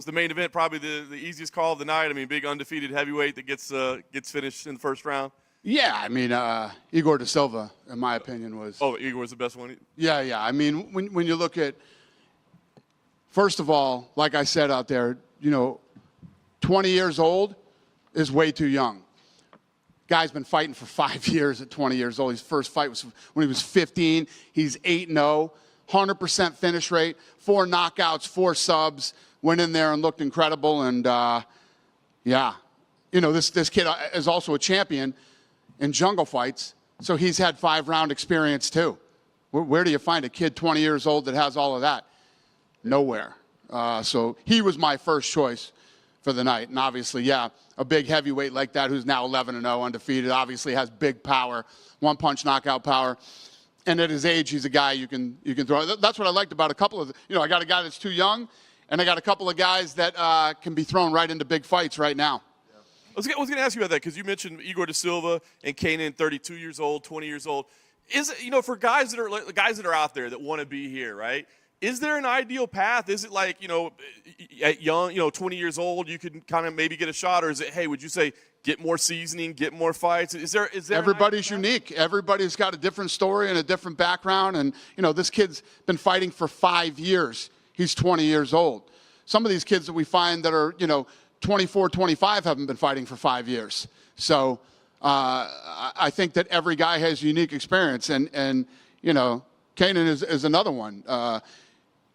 Was the main event probably the easiest call of the night? I mean, big undefeated heavyweight that gets finished in the first round. Yeah, I mean, Igor da Silva, in my opinion, was. Oh, Igor was the best one. Yeah. I mean, when you look at, first of all, like I said out there, 20 years old is way too young. Guy's been fighting for 5 years at 20 years old. His first fight was when he was 15. He's 8-0, 100% finish rate, 4 knockouts, 4 subs. Went in there and looked incredible. And, this kid is also a champion in jungle fights. So he's had 5-round experience, too. Where do you find a kid 20 years old that has all of that? Nowhere. So he was my first choice for the night. And obviously, a big heavyweight like that who's now 11-0, undefeated, obviously has big power, one-punch knockout power. And at his age, he's a guy you can throw. That's what I liked about a couple of, I got a guy that's too young, and I got a couple of guys that can be thrown right into big fights right now. I was going to ask you about that because you mentioned Igor da Silva and Kanan, 32 years old, 20 years old. Is it, for guys that are out there that want to be here, right? Is there an ideal path? Is it like, at young, 20 years old, you can kind of maybe get a shot, or is it, hey, would you say get more seasoning, get more fights? Is there? Everybody's unique. Everybody's got a different story and a different background, and this kid's been fighting for 5 years. He's 20 years old. Some of these kids that we find that are, 24, 25 haven't been fighting for 5 years. So I think that every guy has unique experience. And Kanan is another one.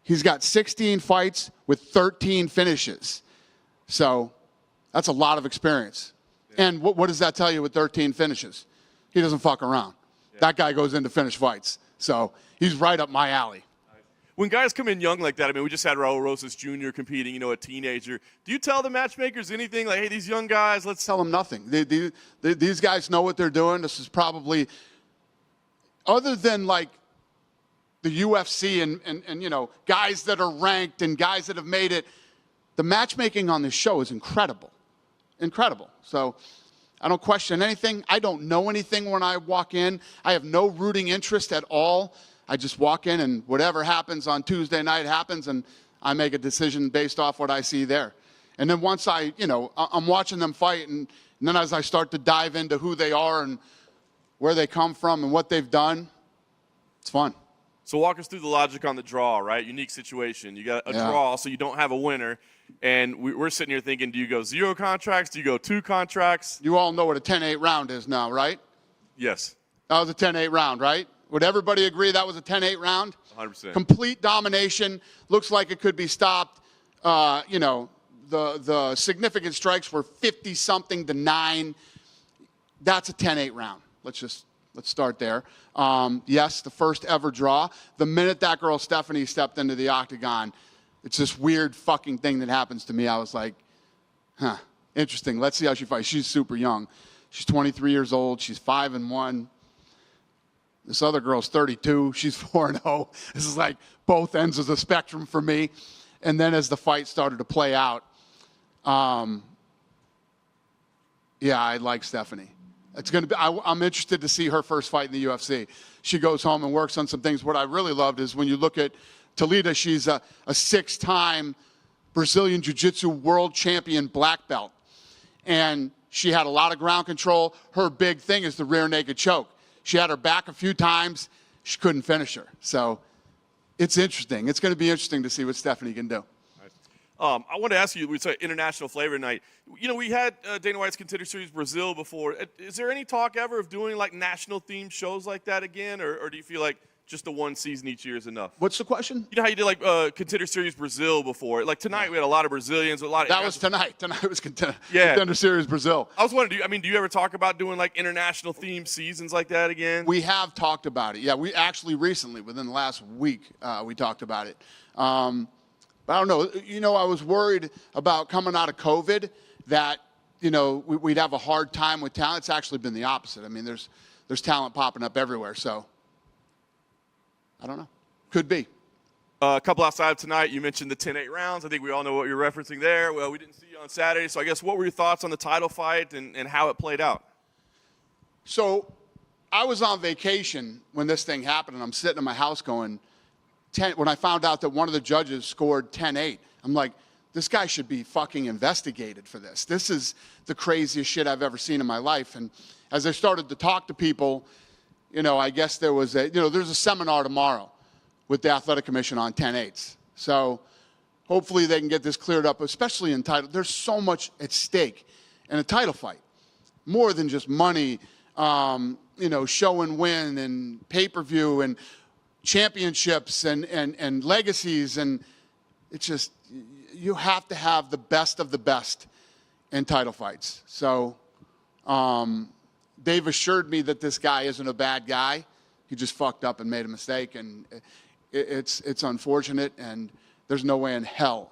He's got 16 fights with 13 finishes. So that's a lot of experience. Yeah. And what does that tell you with 13 finishes? He doesn't fuck around. Yeah. That guy goes in to finish fights. So he's right up my alley. When guys come in young like that, I mean, we just had Raul Rosas Jr. competing, a teenager. Do you tell the matchmakers anything like, hey, these young guys, let's tell them nothing? These guys know what they're doing. This is probably, other than like the UFC and guys that are ranked and guys that have made it, the matchmaking on this show is incredible. Incredible. So I don't question anything. I don't know anything when I walk in. I have no rooting interest at all. I just walk in, and whatever happens on Tuesday night happens, and I make a decision based off what I see there. And then once I'm watching them fight, and then as I start to dive into who they are and where they come from and what they've done, it's fun. So walk us through the logic on the draw, right? Unique situation. You got a draw, so you don't have a winner. And we're sitting here thinking, do you go 0 contracts? Do you go 2 contracts? You all know what a 10-8 round is now, right? Yes. That was a 10-8 round, right? Would everybody agree that was a 10-8 round? 100%. Complete domination. Looks like it could be stopped. The significant strikes were 50-something to 9. That's a 10-8 round. Let's start there. Yes, the first ever draw. The minute that girl Stephanie stepped into the octagon, it's this weird fucking thing that happens to me. I was like, interesting. Let's see how she fights. She's super young. She's 23 years old. She's 5-1. This other girl's 32. She's 4-0. This is like both ends of the spectrum for me. And then as the fight started to play out, I like Stephanie. It's going to be. I'm interested to see her first fight in the UFC. She goes home and works on some things. What I really loved is when you look at Talita, she's a 6-time Brazilian Jiu-Jitsu world champion black belt. And she had a lot of ground control. Her big thing is the rear naked choke. She had her back a few times. She couldn't finish her. So it's interesting. It's going to be interesting to see what Stephanie can do. I want to ask you, we said international flavor night. We had Dana White's Contender Series Brazil before. Is there any talk ever of doing like national themed shows like that again? Or do you feel like just the one season each year is enough? What's the question? You know how you did like Contender Series Brazil before? Like tonight we had a lot of Brazilians. That was tonight. Tonight was Contender Series Brazil. I was wondering, do you ever talk about doing like international themed seasons like that again? We have talked about it. Yeah, we actually recently, within the last week, we talked about it. But I don't know. I was worried about coming out of COVID that, we'd have a hard time with talent. It's actually been the opposite. I mean, there's talent popping up everywhere. So I don't know. Could be. A couple outside tonight, you mentioned the 10-8 rounds. I think we all know what you're referencing there. Well, we didn't see you on Saturday. So I guess what were your thoughts on the title fight and how it played out? So I was on vacation when this thing happened, and I'm sitting in my house going, when I found out that one of the judges scored 10-8, I'm like, this guy should be fucking investigated for this. This is the craziest shit I've ever seen in my life. And as I started to talk to people, I guess there was there's a seminar tomorrow with the Athletic Commission on 10-8s. So hopefully they can get this cleared up, especially in title. There's so much at stake in a title fight, more than just money, show and win and pay-per-view and championships and legacies. And it's just, you have to have the best of the best in title fights. So they've assured me that this guy isn't a bad guy. He just fucked up and made a mistake, and it's unfortunate, and there's no way in hell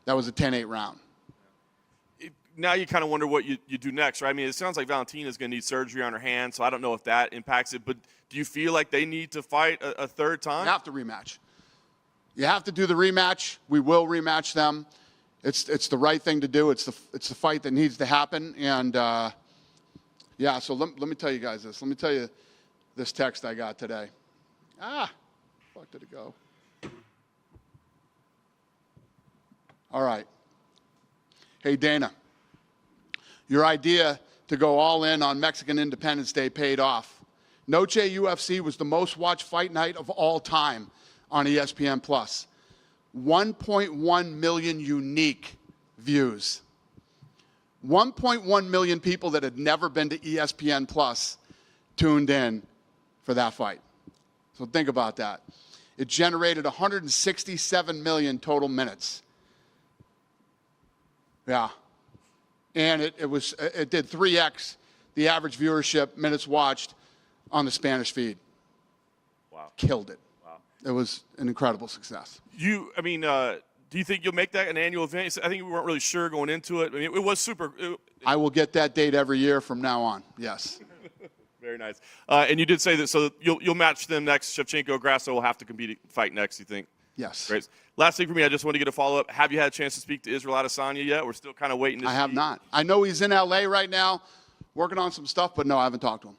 that was a 10-8 round. Now you kind of wonder what you do next, right? I mean, it sounds like Valentina's going to need surgery on her hand, so I don't know if that impacts it. But do you feel like they need to fight a third time? You have to rematch. You have to do the rematch. We will rematch them. It's the right thing to do. It's the fight that needs to happen. And, so let me tell you guys this. Let me tell you this text I got today. Fuck did it go? All right. Hey, Dana. Your idea to go all in on Mexican Independence Day paid off. Noche UFC was the most watched fight night of all time on ESPN+. 1.1 million unique views. 1.1 million people that had never been to ESPN+ tuned in for that fight. So think about that. It generated 167 million total minutes. Yeah. And it did 3x the average viewership, minutes watched on the Spanish feed. Wow. Killed it. Wow. It was an incredible success. Do you think you'll make that an annual event? I think we weren't really sure going into it. I mean, it was super. I will get that date every year from now on, yes. Very nice. And you did say that, so you'll match them next. Shevchenko, Grasso will have to fight next, you think? Yes. Great. Last thing for me, I just want to get a follow-up. Have you had a chance to speak to Israel Adesanya yet? We're still kind of waiting to see. I have not. I know he's in L.A. right now working on some stuff, but no, I haven't talked to him.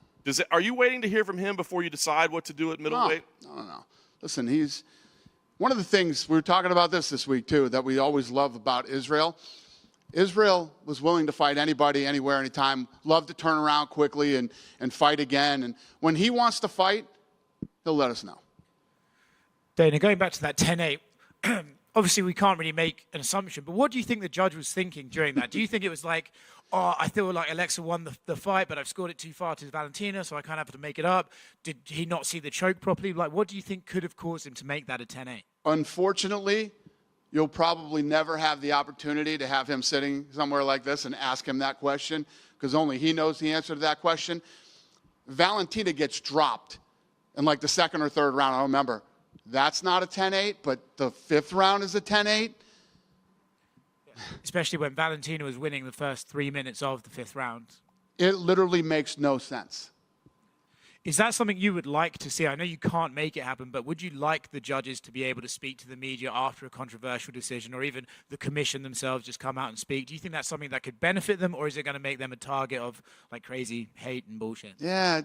Are you waiting to hear from him before you decide what to do at middleweight? No. Listen, he's one of the things, we were talking about this week too, that we always love about Israel. Israel was willing to fight anybody, anywhere, anytime, loved to turn around quickly and fight again. And when he wants to fight, he'll let us know. Dana, going back to that 10-8, obviously we can't really make an assumption, but what do you think the judge was thinking during that? Do you think it was like, I feel like Alexa won the fight, but I've scored it too far to Valentina, so I kind of have to make it up? Did he not see the choke properly? Like, what do you think could have caused him to make that a 10-8? Unfortunately, you'll probably never have the opportunity to have him sitting somewhere like this and ask him that question, because only he knows the answer to that question. Valentina gets dropped in like the second or third round. I don't remember. That's not a 10-8, but the fifth round is a 10-8. Especially when Valentina was winning the first 3 minutes of the fifth round. It literally makes no sense. Is that something you would like to see? I know you can't make it happen, but would you like the judges to be able to speak to the media after a controversial decision, or even the commission themselves just come out and speak? Do you think that's something that could benefit them, or is it going to make them a target of like crazy hate and bullshit? Yeah.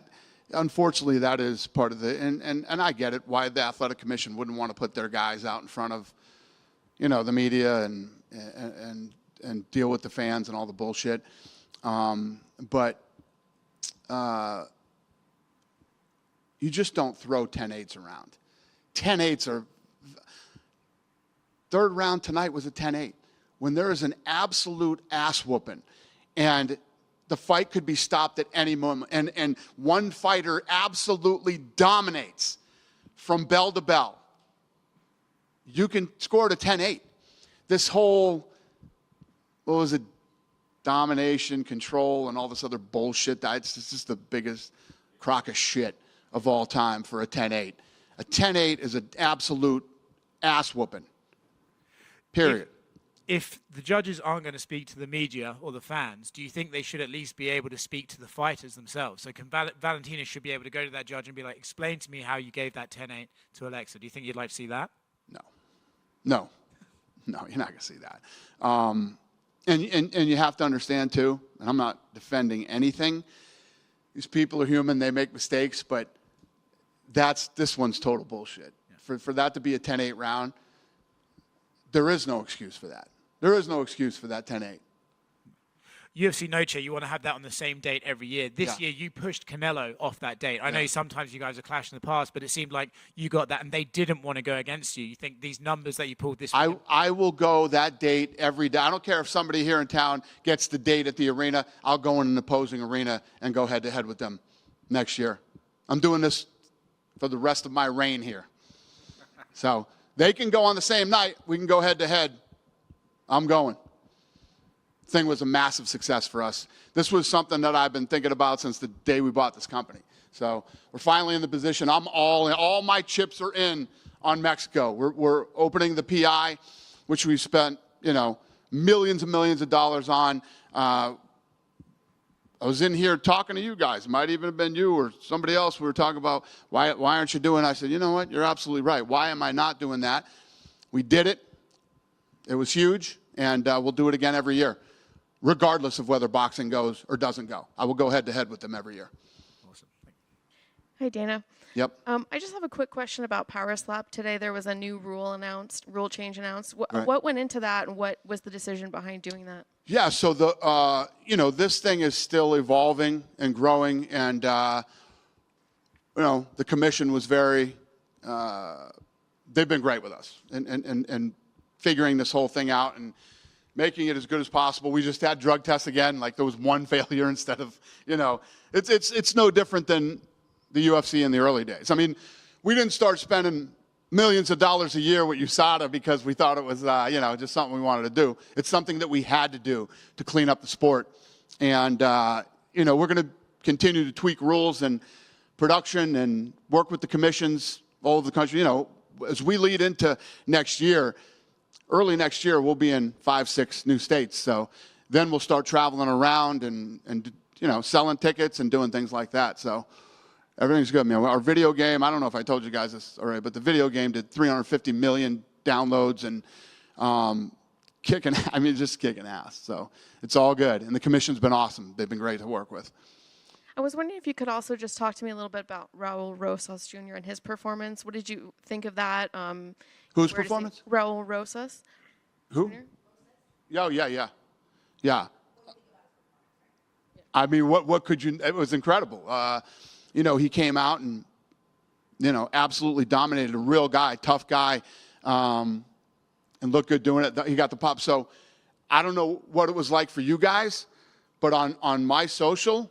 Unfortunately, that is part of and I get it, why the Athletic Commission wouldn't want to put their guys out in front of, the media and deal with the fans and all the bullshit. But you just don't throw 10-8s around. 10-8s are – third round tonight was a 10-8. When there is an absolute ass whooping and – the fight could be stopped at any moment. And one fighter absolutely dominates from bell to bell. You can score it a 10-8. This whole, domination, control, and all this other bullshit. It's just the biggest crock of shit of all time for a 10-8. A 10-8 is an absolute ass whooping. Period. If the judges aren't going to speak to the media or the fans, do you think they should at least be able to speak to the fighters themselves? So Valentina should be able to go to that judge and be like, explain to me how you gave that 10-8 to Alexa. Do you think you'd like to see that? No, you're not going to see that. And you have to understand, too, and I'm not defending anything. These people are human. They make mistakes, but this one's total bullshit. Yeah. For that to be a 10-8 round, there is no excuse for that. There is no excuse for that 10-8. UFC Noche, you want to have that on the same date every year. This Yeah. year, you pushed Canelo off that date. I know sometimes you guys have clashed in the past, but it seemed like you got that, and they didn't want to go against you. You think these numbers that you pulled this week? I will go that date every day. I don't care if somebody here in town gets the date at the arena. I'll go in an opposing arena and go head-to-head with them next year. I'm doing this for the rest of my reign here. So they can go on the same night. We can go head-to-head. I'm going. Thing was a massive success for us. This was something that I've been thinking about since the day we bought this company. So we're finally in the position. I'm all in. All my chips are in on Mexico. We're opening the PI, which we spent, millions and millions of dollars on. I was in here talking to you guys. It might even have been you or somebody else. We were talking about why aren't you doing it? I said, you know what? You're absolutely right. Why am I not doing that? We did it. It was huge, and we'll do it again every year, regardless of whether boxing goes or doesn't go. I will go head-to-head with them every year. Awesome. Hi, Dana. Yep. I just have a quick question about Power Slap. Today there was a new rule change announced. Right. What went into that, and what was the decision behind doing that? Yeah, so this thing is still evolving and growing, and the commission was very. They've been great with us and figuring this whole thing out and making it as good as possible. We just had drug tests again, like there was one failure instead of, it's no different than the UFC in the early days. I mean, we didn't start spending millions of dollars a year with USADA because we thought it was, just something we wanted to do. It's something that we had to do to clean up the sport. And, we're going to continue to tweak rules and production and work with the commissions all over the country. As we lead into next year, early next year, we'll be in 5-6 new states. So then we'll start traveling around and selling tickets and doing things like that. So everything's good, man. Our video game, I don't know if I told you guys this already, but the video game did 350 million downloads and just kicking ass. So it's all good. And the commission's been awesome. They've been great to work with. I was wondering if you could also just talk to me a little bit about Raul Rosas Jr. and his performance. What did you think of that? Whose performance? Raul Rosas. Who? Jr.? Oh, yeah. I mean, what could you, it was incredible. He came out and, absolutely dominated. A real guy, tough guy, and looked good doing it. He got the pop. So I don't know what it was like for you guys, but on my social,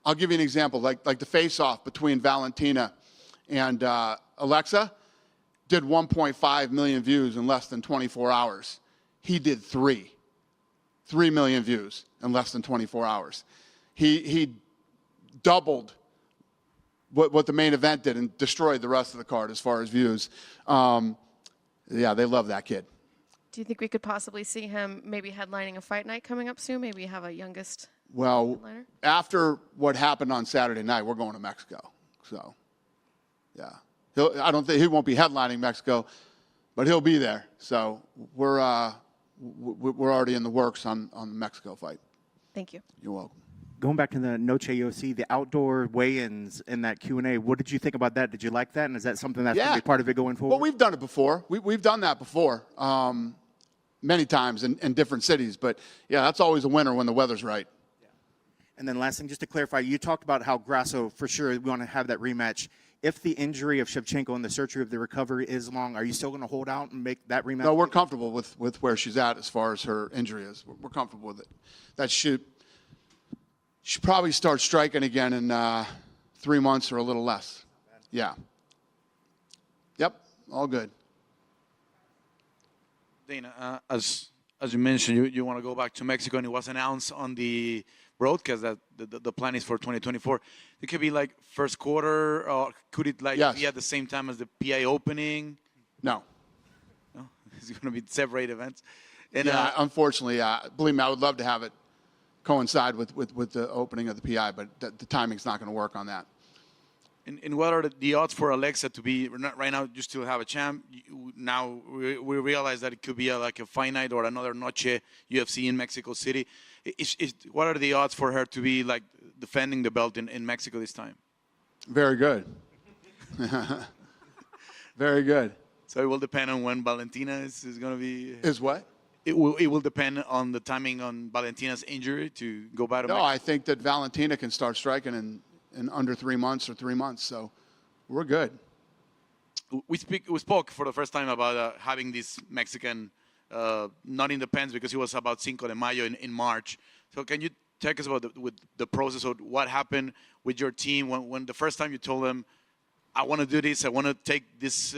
I'll give you an example. Like the face-off between Valentina and Alexa did 1.5 million views in less than 24 hours. He did 3 million views in less than 24 hours. He doubled what the main event did and destroyed the rest of the card as far as views. They love that kid. Do you think we could possibly see him maybe headlining a fight night coming up soon? Maybe have a youngest Well, headliner? After what happened on Saturday night, we're going to Mexico. So, yeah. I don't think he won't be headlining Mexico, but he'll be there. So we're already in the works on the Mexico fight. Thank you. You're welcome. Going back to the Noche UFC, the outdoor weigh-ins and that Q&A, what did you think about that? Did you like that? And is that something that's going to be part of it going forward? Well, we've done it before. We've done that before many times in different cities. But, yeah, that's always a winner when the weather's right. And then last thing, just to clarify, you talked about how Grasso, for sure, we want to have that rematch. If the injury of Shevchenko and the surgery of the recovery is long, are you still going to hold out and make that rematch? No, we're comfortable with where she's at as far as her injury is. We're comfortable with it. That should probably start striking again in 3 months or a little less. Yeah. Yep, all good. Dana, as you mentioned, you want to go back to Mexico, and it was announced on the broadcast that the plan is for 2024. It could be like first quarter, or could it be at the same time as the PI opening? No. No, it's going to be separate events. And, yeah, unfortunately, believe me, I would love to have it coincide with the opening of the PI, but the timing's not going to work on that. And what are the odds for Alexa to be, right now you still have a champ, now we realize that it could be like a fight night or another Noche UFC in Mexico City. What are the odds for her to be like defending the belt in Mexico this time? Very good. Very good. So it will depend on when Valentina is going to be. Is what? It will depend on the timing on Valentina's injury to go back to No, Mexico. I think that Valentina can start striking in under 3 months or 3 months. So we're good. We spoke for the first time about having this Mexican not in the pens because he was about Cinco de Mayo in March. So can you take us about the process of what happened with your team when the first time you told them, I want to do this, I want to take this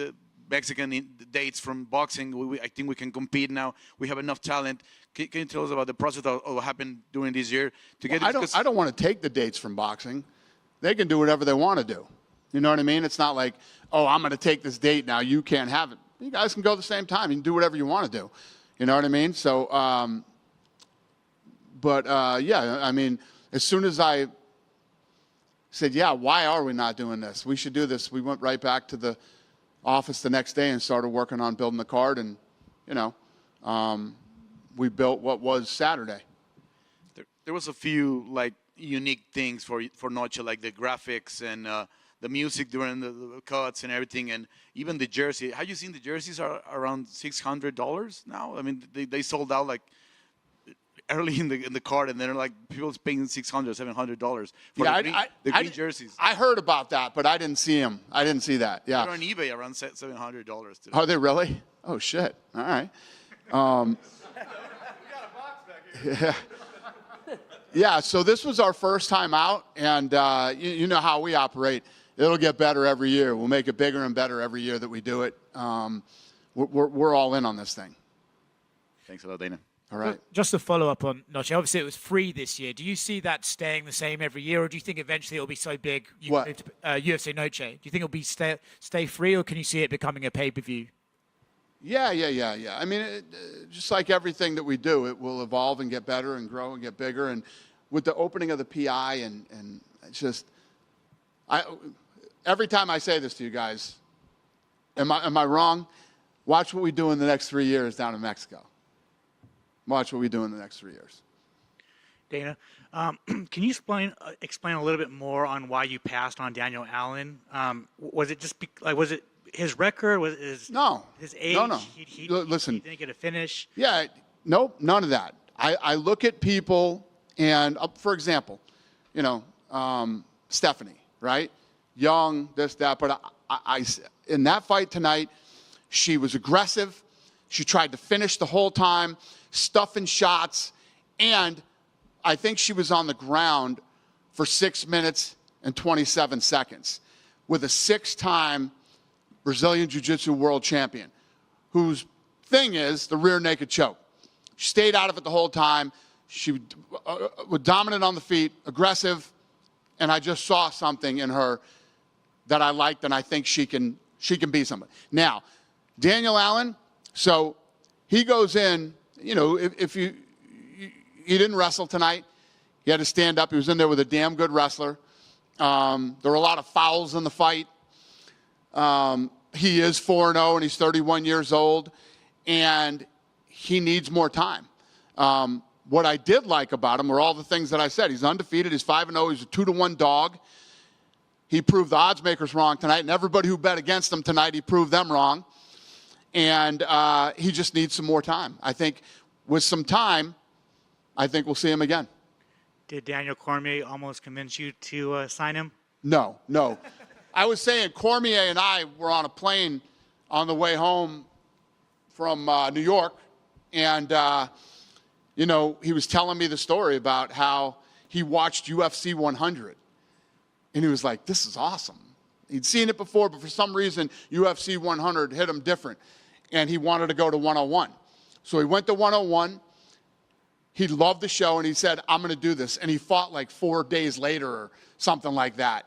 Mexican dates from boxing. I think we can compete now. We have enough talent. Can you tell us about the process of what happened during this year to get? I don't want to take the dates from boxing. They can do whatever they want to do. You know what I mean? It's not like, oh, I'm going to take this date now. You can't have it. You guys can go at the same time. You can do whatever you want to do. You know what I mean? So, yeah, I mean, as soon as I said, yeah, why are we not doing this? We should do this. We went right back to the office the next day and started working on building the card. And, you know, we built what was Saturday. There was a few, like, unique things for Noche, like the graphics and the music during the cuts and everything, and even the jersey. Have you seen the jerseys are around $600 now? I mean, they sold out like early in the card, and they're like people's paying $600, $700 for the green jerseys. I heard about that, but I didn't see them. I didn't see that. Yeah, they're on eBay around $700 today. Are they really? Oh shit! All right. Yeah. Yeah. So this was our first time out, and you know how we operate. It'll get better every year. We'll make it bigger and better every year that we do it. We're all in on this thing. Thanks a lot, Dana. All right. Just to follow up on Noche, obviously it was free this year. Do you see that staying the same every year, or do you think eventually it'll be so big? What? UFC Noche. Do you think it'll be stay free, or can you see it becoming a pay-per-view? Yeah. I mean, just like everything that we do, it will evolve and get better and grow and get bigger. And with the opening of the PI, and it's just, every time I say this to you guys, am I wrong? Watch what we do in the next 3 years down in Mexico. Watch what we do in the next 3 years. Dana, can you explain a little bit more on why you passed on Daniel Allen? Was it just was it his record? Was his age? No. Listen, he didn't get a finish. Yeah, nope, none of that. I look at people, and for example, you know, Stephanie, right? Young, this, that, but I in that fight tonight, she was aggressive. She tried to finish the whole time, stuffing shots, and I think she was on the ground for 6 minutes and 27 seconds with a 6-time Brazilian Jiu-Jitsu world champion, whose thing is the rear naked choke. She stayed out of it the whole time. She was dominant on the feet, aggressive, and I just saw something in her that I liked, and I think she can be somebody. Now, Daniel Allen, so he goes in, you know, he didn't wrestle tonight. He had to stand up. He was in there with a damn good wrestler. There were a lot of fouls in the fight. He is 4-0, and he's 31 years old, and he needs more time. What I did like about him were all the things that I said. He's undefeated. He's 5-0. He's a 2-1 dog. He proved the odds makers wrong tonight, and everybody who bet against him tonight, he proved them wrong. And he just needs some more time. I think with some time, I think we'll see him again. Did Daniel Cormier almost convince you to sign him? No. I was saying Cormier and I were on a plane on the way home from New York, and, you know, he was telling me the story about how he watched UFC 100. And he was like, this is awesome. He'd seen it before, but for some reason, UFC 100 hit him different. And he wanted to go to 101. So he went to 101. He loved the show, and he said, I'm going to do this. And he fought like 4 days later or something like that.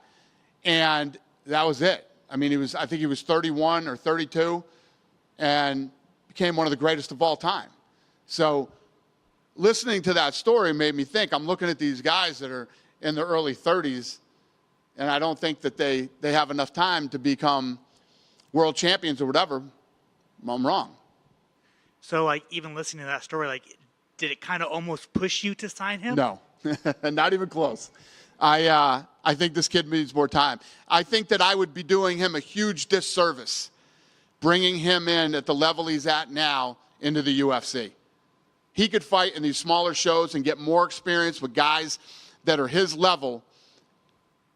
And that was it. I mean, I think he was 31 or 32 and became one of the greatest of all time. So listening to that story made me think, I'm looking at these guys that are in their early 30s, and I don't think that they have enough time to become world champions or whatever. I'm wrong. So, like, even listening to that story, like, did it kind of almost push you to sign him? No, not even close. I think this kid needs more time. I think that I would be doing him a huge disservice bringing him in at the level he's at now into the UFC. He could fight in these smaller shows and get more experience with guys that are his level.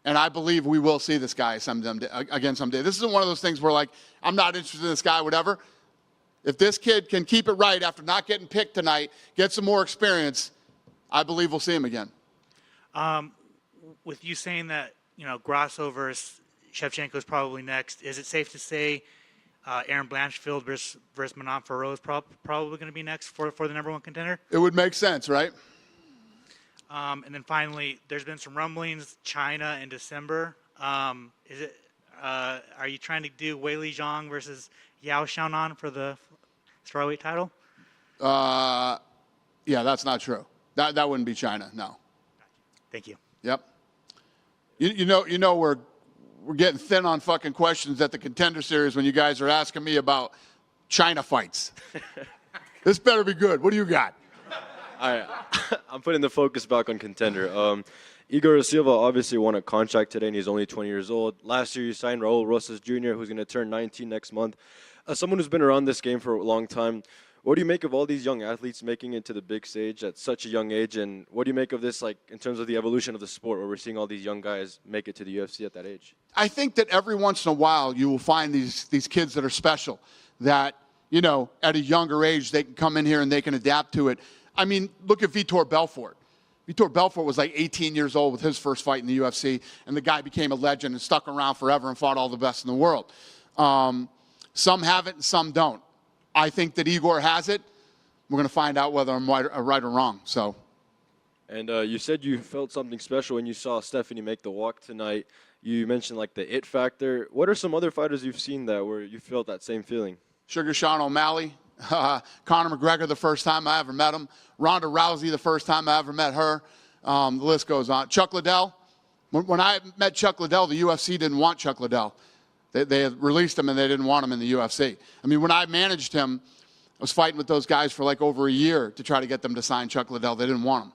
And I believe we will see this guy again someday. This isn't one of those things where, like, I'm not interested in this guy, whatever. If this kid can keep it right after not getting picked tonight, get some more experience, I believe we'll see him again. With you saying that, Grasso versus Shevchenko is probably next, is it safe to say Aaron Blanchfield versus Manon Farrow is probably going to be next for the number one contender? It would make sense, right? And then finally, there's been some rumblings, China in December. Are you trying to do Weili Zhang versus Yao Xiaonan for the strawweight title? Yeah, that's not true. That wouldn't be China, no. Thank you. Yep. You know we're getting thin on fucking questions at the Contender Series when you guys are asking me about China fights. This better be good. What do you got? All right. I'm putting the focus back on Contender. Igor Silva obviously won a contract today, and he's only 20 years old. Last year, you signed Raul Rosas Jr., who's going to turn 19 next month. As someone who's been around this game for a long time, what do you make of all these young athletes making it to the big stage at such a young age? And what do you make of this, like, in terms of the evolution of the sport, where we're seeing all these young guys make it to the UFC at that age? I think that every once in a while you will find these kids that are special, that, at a younger age they can come in here and they can adapt to it. I mean, look at Vitor Belfort. Vitor Belfort was like 18 years old with his first fight in the UFC, and the guy became a legend and stuck around forever and fought all the best in the world. Some have it and some don't. I think that Igor has it. We're going to find out whether I'm right or wrong. So. And you said you felt something special when you saw Stephanie make the walk tonight. You mentioned, like, the it factor. What are some other fighters you've seen that where you felt that same feeling? Sugar Sean O'Malley, Conor McGregor the first time I ever met him, Ronda Rousey the first time I ever met her. The list goes on. Chuck Liddell. When I met Chuck Liddell, the UFC didn't want Chuck Liddell. They had released him and they didn't want him in the UFC. I mean, when I managed him, I was fighting with those guys for like over a year to try to get them to sign Chuck Liddell. They didn't want him.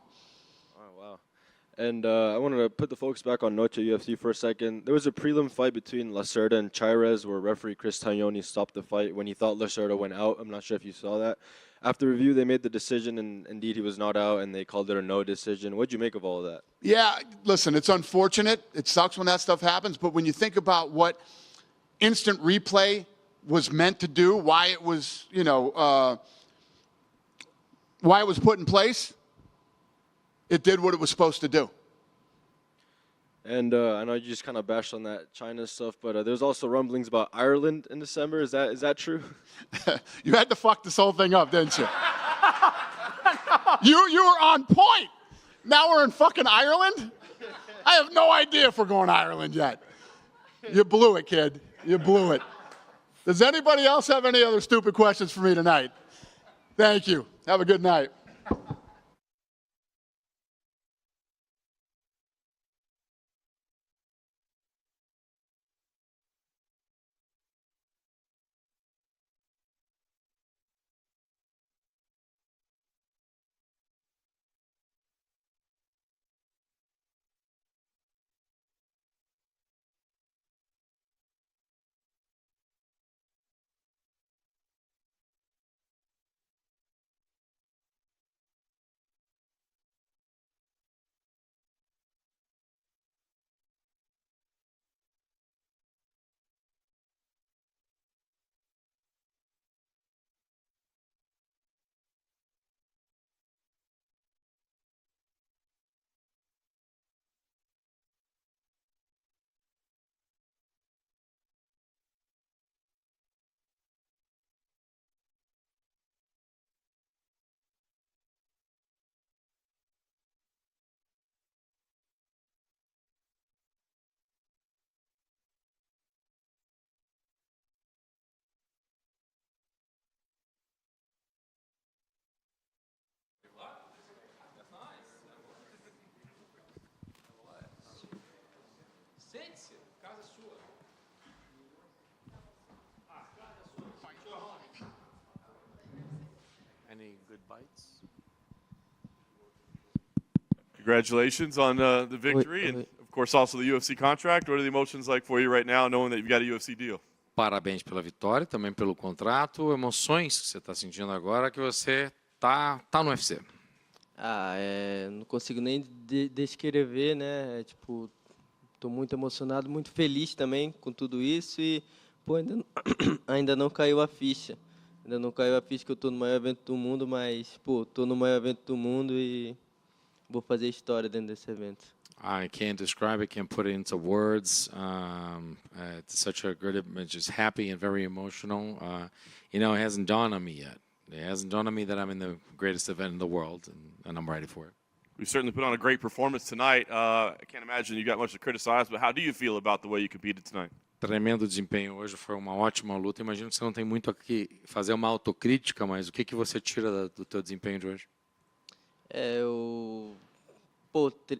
Oh, wow. And I wanted to put the focus back on Noche UFC for a second. There was a prelim fight between Lacerda and Chairez where referee Chris Taglioni stopped the fight when he thought Lacerda went out. I'm not sure if you saw that. After review, they made the decision, and indeed he was not out, and they called it a no decision. What did you make of all of that? Yeah, listen, it's unfortunate. It sucks when that stuff happens. But when you think about what instant replay was meant to do, why it was, why it was put in place, it did what it was supposed to do. And I know you just kind of bashed on that China stuff, but there's also rumblings about Ireland in December. Is that true? You had to fuck this whole thing up, didn't you? You were on point. Now we're in fucking Ireland? I have no idea if we're going to Ireland yet. You blew it, kid. You blew it. Does anybody else have any other stupid questions for me tonight? Thank you. Have a good night. Any good bites? Congratulations on the victory, and of course also the UFC contract. What are the emotions like for you right now, knowing that you've got a UFC deal? parabéns pela vitória, também pelo contrato. Emoções que você está sentindo agora que você tá no UFC. Não consigo nem descrever, né? Tipo, estou muito emocionado, muito feliz também com tudo isso e pô, ainda não caiu a ficha. Ainda não caiu a ficha que eu estou no maior evento do mundo, mas pô, estou no maior evento do mundo e vou fazer história dentro desse evento. I can't describe it, can't put it into words. It's such a good, just happy and very emotional. It hasn't dawned on me yet. It hasn't dawned on me that I'm in the greatest event in the world, and I'm ready for it. We certainly put on a great performance tonight. I can't imagine you got much to criticize, but how do you feel about the way you competed tonight? Tremendo desempenho hoje, foi uma ótima luta. Imagino que você não tem muito aqui fazer uma autocrítica, mas o que você tira do teu desempenho de hoje? Eu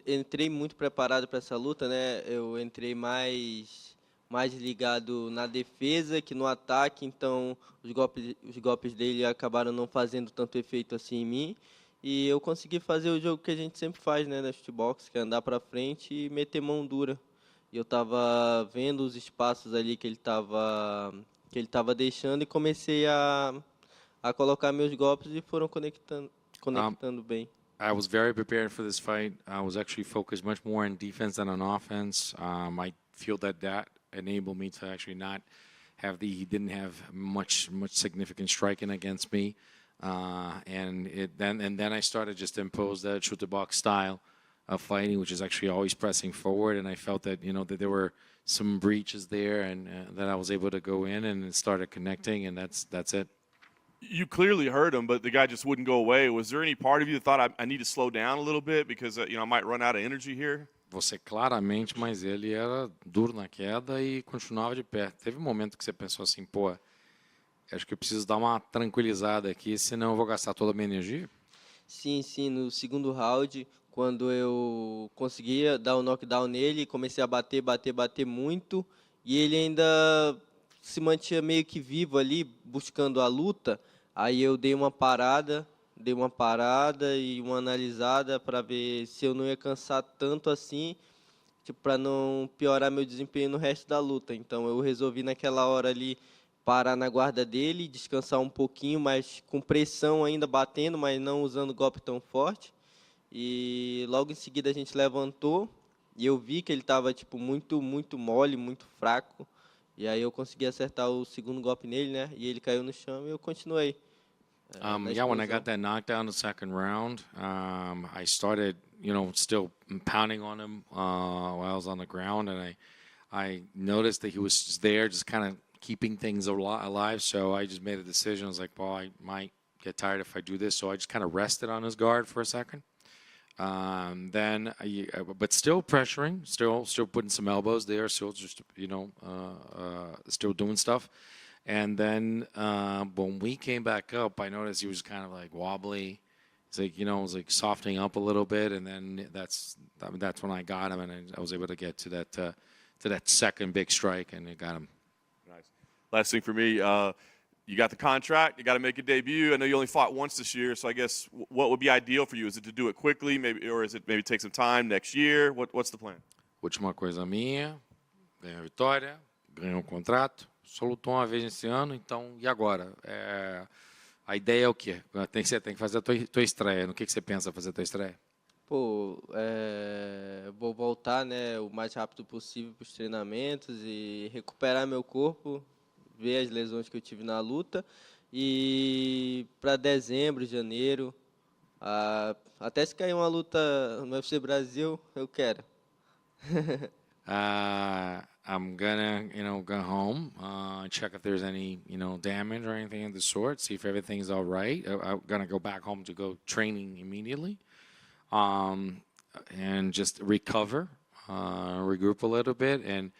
entrei muito preparado para essa luta, né? Eu entrei mais ligado na defesa que no ataque, então os golpes dele acabaram não fazendo tanto efeito assim em mim. E eu consegui fazer o jogo que a gente sempre faz, né, na shootbox, que é andar para frente e meter mão dura. E eu estava vendo os espaços ali que ele estava deixando e comecei a colocar meus golpes e foram conectando bem. I was very prepared for this fight. I was actually focused much more on defense than on offense. I feel that enabled me to actually not have he didn't have much significant striking against me. And then I started just to impose that shoot the box style of fighting, which is actually always pressing forward. And I felt that that there were some breaches there, and that I was able to go in and it started connecting, and that's it. You clearly hurt him, but the guy just wouldn't go away. Was there any part of you that thought I need to slow down a little bit because I might run out of energy here? Você claramente, mas ele era duro na queda e continuava de pé. Teve um momento que você pensou assim, pô, acho que eu preciso dar uma tranquilizada aqui, senão eu vou gastar toda a minha energia? Sim, no segundo round, quando eu conseguia dar um knockdown nele, comecei a bater muito, e ele ainda se mantinha meio que vivo ali, buscando a luta. Aí eu dei uma parada e uma analisada para ver se eu não ia cansar tanto assim, tipo, para não piorar meu desempenho no resto da luta. Então eu resolvi naquela hora ali parar na guarda dele, descansar um pouquinho, mas com pressão ainda batendo, mas não usando golpe tão forte. E logo em seguida a gente levantou e eu vi que ele estava tipo muito mole, muito fraco. E aí eu consegui acertar o segundo golpe nele, né? E ele caiu no chão e eu continuei. When I got that knockdown in the second round, I started, still pounding on him while I was on the ground, and I noticed that he was just there, just kind of keeping things alive. So I just made a decision. I was like, well, I might get tired if I do this. So I just kind of rested on his guard for a second. But still pressuring, still putting some elbows there, still just still doing stuff. And then when we came back up, I noticed he was kind of like wobbly. It's like it was like softening up a little bit, and then that's when I got him, and I was able to get to that second big strike, and it got him. Nice. Last thing for me. You got the contract. You got to make a debut. I know you only fought once this year, so I guess what would be ideal for you? Is it to do it quickly, maybe, or is it maybe take some time next year? What's the plan? Última coisa minha, ganhou a vitória, ganhou o contrato, só lutou uma vez esse ano, então e agora? A ideia é o quê? Você tem que fazer a tua estreia. No que você pensa fazer a tua estreia? Pô, vou voltar, né, o mais rápido possível para os treinamentos e recuperar meu corpo, ver as lesões que eu tive na luta e para dezembro, janeiro, até se cair uma luta no UFC Brasil, eu quero. I'm gonna, go home, check if there's any, damage or anything of the sort, see if everything's all right. I'm gonna go back home to go training immediately, and just recover, regroup a little bit, and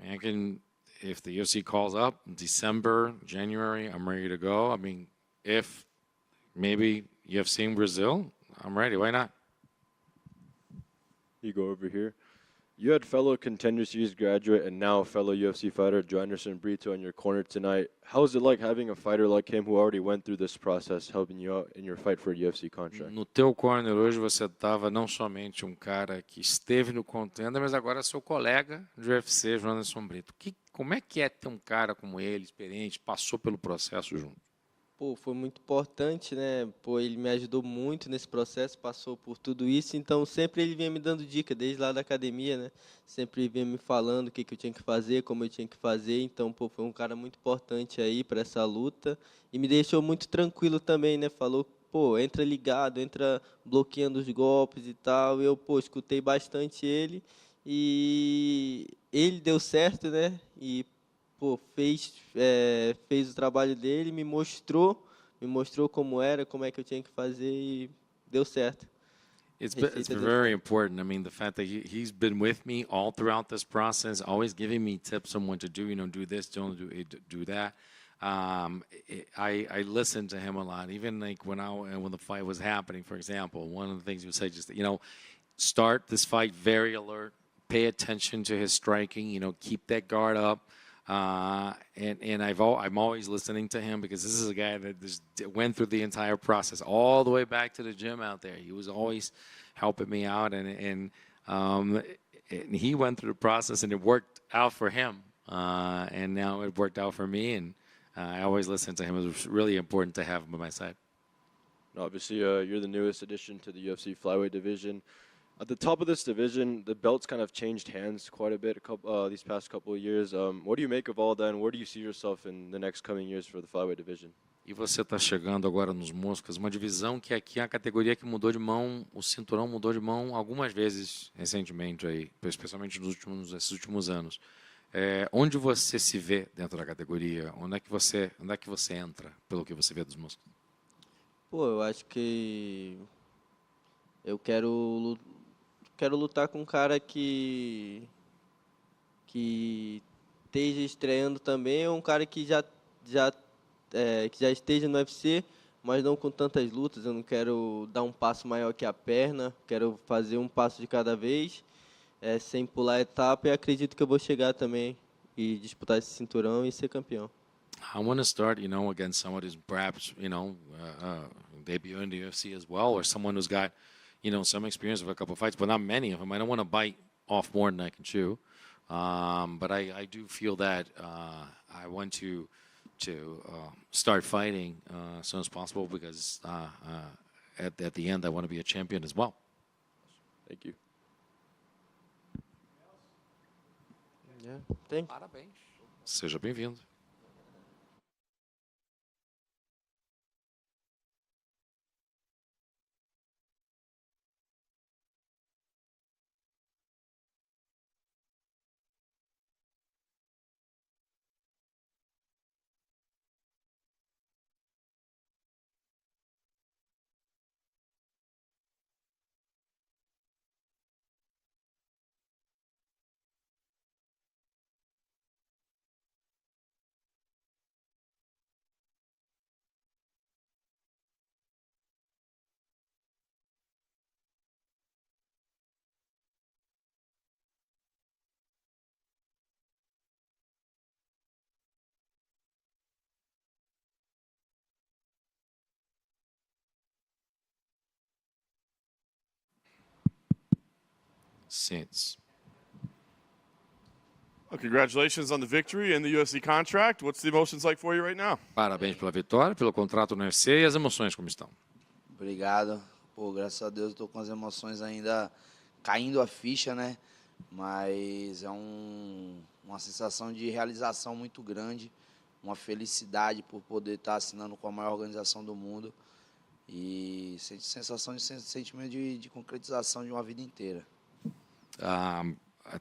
I can. If the UFC calls up in December, January, I'm ready to go. I mean, if maybe UFC in Brazil, I'm ready. Why not? You go over here. You had fellow Contender Series graduate and now fellow UFC fighter Joanderson Brito in your corner tonight. How is it like having a fighter like him who already went through this process, helping you out in your fight for a UFC contract? No teu corner hoje você estava não somente um cara que esteve no Contender, mas agora seu colega de UFC, Joanderson Brito. como é que é ter um cara como ele, experiente, passou pelo processo junto? Pô, foi muito importante, né? Pô, ele me ajudou muito nesse processo, passou por tudo isso, então sempre ele vinha me dando dica, desde lá da academia, né? Sempre vinha me falando o que que eu tinha que fazer, como eu tinha que fazer, então, pô, foi um cara muito importante aí para essa luta e me deixou muito tranquilo também, né? Falou, pô, entra ligado, entra bloqueando os golpes e tal. Eu, pô, escutei bastante ele e ele deu certo, né? E pô, fez o trabalho dele, me mostrou como era, como é que eu tinha que fazer e deu certo. It's Receita deu very certo. important. I mean, the fact that he's been with me all throughout this process, always giving me tips on what to do. You know, do this, don't do that. I listened to him a lot, even like when the fight was happening. For example, one of the things he would say, just start this fight very alert, pay attention to his striking. You know, keep that guard up. I'm always listening to him because this is a guy that just went through the entire process all the way back to the gym out there. He was always helping me out, and he went through the process, and it worked out for him. And now it worked out for me, and I always listen to him. It was really important to have him by my side. Obviously, you're the newest addition to the UFC flyweight division. At the top of this division, the belts kind of changed hands quite a bit these past couple of years. What do you make of all that, and where do you see yourself in the next coming years for the flyweight division? E você está chegando agora nos moscas, uma divisão que aqui é a categoria que mudou de mão, o cinturão mudou de mão algumas vezes recentemente, aí, especialmente nesses últimos anos. Onde você se vê dentro da categoria? Onde é que você entra, pelo que você vê dos moscas? Pô, eu acho que eu quero lutar com um cara que esteja estreando também, ou um cara que que já esteja no UFC, mas não com tantas lutas. Eu não quero dar um passo maior que a perna, quero fazer um passo de cada vez, sem pular etapa, e acredito que eu vou chegar também e disputar esse cinturão e ser campeão. I want to start, against someone who's perhaps, debuting in the UFC as well, or someone who's got, some experience of a couple of fights, but not many of them. I don't want to bite off more than I can chew. But I do feel that I want to start fighting as soon as possible because at the end I want to be a champion as well. Thank you. Yeah, thank you. Parabéns. Seja bem-vindo. Since. Well, congratulations on the victory and the UFC contract. What's the emotions like for you right now? Parabéns pela vitória, pelo contrato no UFC e as emoções como estão. Obrigado. Pô, graças a Deus eu tô com as emoções ainda caindo a ficha, né? Mas é uma sensação de realização muito grande, uma felicidade por poder estar assinando com a maior organização do mundo e sensação de sentimento de concretização de uma vida inteira.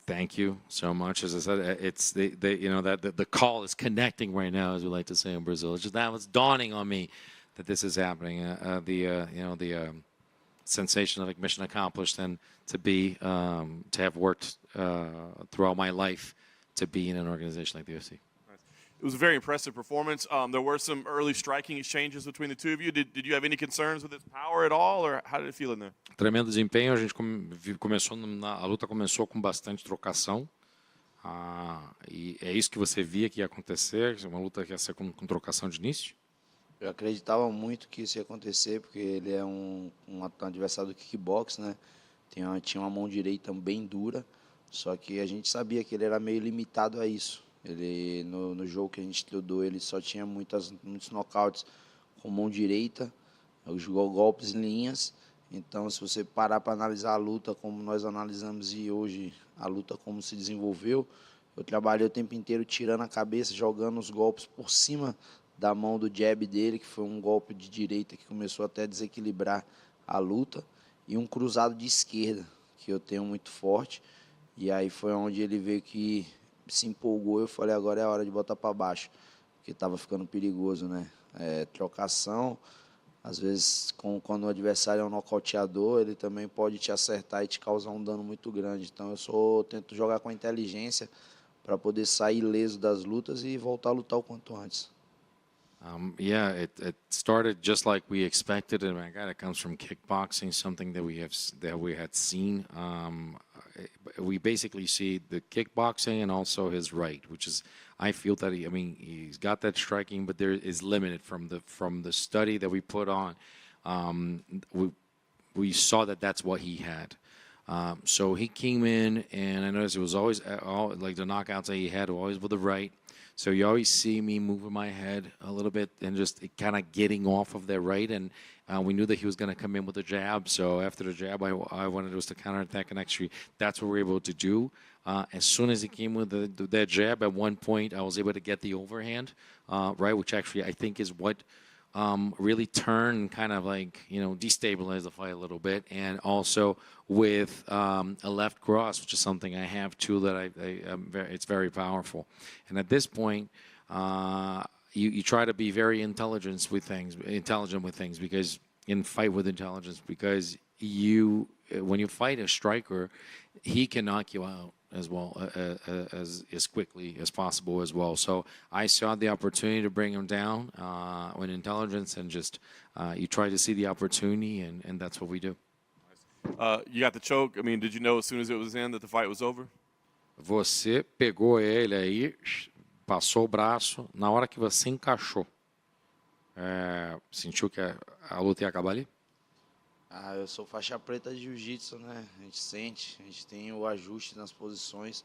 Thank you so much. As I said, it's the call is connecting right now, as we like to say in Brazil. It's just that was dawning on me that this is happening. The sensation of like mission accomplished, and to have worked throughout my life to be in an organization like the UFC. It was a very impressive performance. There were some early striking exchanges between the two of you. Did you have any concerns with his power at all, or how did it feel in there? Tremendo desempenho. A gente a luta começou com bastante trocação. E é isso que você via que ia acontecer, uma luta que ia ser com trocação de início? Eu acreditava muito que isso ia acontecer, porque ele é um adversário do kickbox, né? Tinha uma mão direita bem dura, só que a gente sabia que ele era meio limitado a isso. Ele, no jogo que a gente estudou, ele só tinha muitos nocautes com mão direita, os golpes em linhas. Então, se você parar para analisar a luta como nós analisamos e hoje a luta como se desenvolveu, eu trabalhei o tempo inteiro tirando a cabeça, jogando os golpes por cima da mão do jab dele, que foi um golpe de direita que começou até a desequilibrar a luta, e um cruzado de esquerda, que eu tenho muito forte. E aí foi onde ele veio que se empolgou, eu falei, agora é a hora de botar para baixo, porque estava ficando perigoso, né? Trocação, às vezes quando o adversário é um nocauteador, ele também pode te acertar e te causar um dano muito grande. Então eu tento jogar com a inteligência para poder sair ileso das lutas e voltar a lutar o quanto antes. Yeah, it started just like we expected, and my God, it comes from kickboxing, something that we had seen. We basically see the kickboxing and also his right, which is I feel that he's got that striking, but there is limited from the study that we put on. We saw that that's what he had. So he came in, and I noticed it was always like the knockouts that he had were always with the right. So you always see me moving my head a little bit and just kind of getting off of that right. And we knew that he was going to come in with a jab. So after the jab, I wanted us to counterattack. And actually, that's what we were able to do. As soon as he came with that jab, at one point, I was able to get the overhand, right, which actually I think is what really turned kind of like, destabilize the fight a little bit. And also with a left cross, which is something I have too that it's very powerful. And at this point, you try to be very intelligent with things because fight with intelligence, because when you fight a striker, he can knock you out as well as quickly as possible as well. So I saw the opportunity to bring him down with intelligence, and just you try to see the opportunity, and that's what we do. You got the choke. I mean, did you know as soon as it was in that the fight was over? Você pegou ele aí, passou o braço, na hora que você encaixou, sentiu que a luta ia acabar ali? Eu sou faixa preta de jiu-jitsu, né? A gente sente, a gente tem o ajuste nas posições.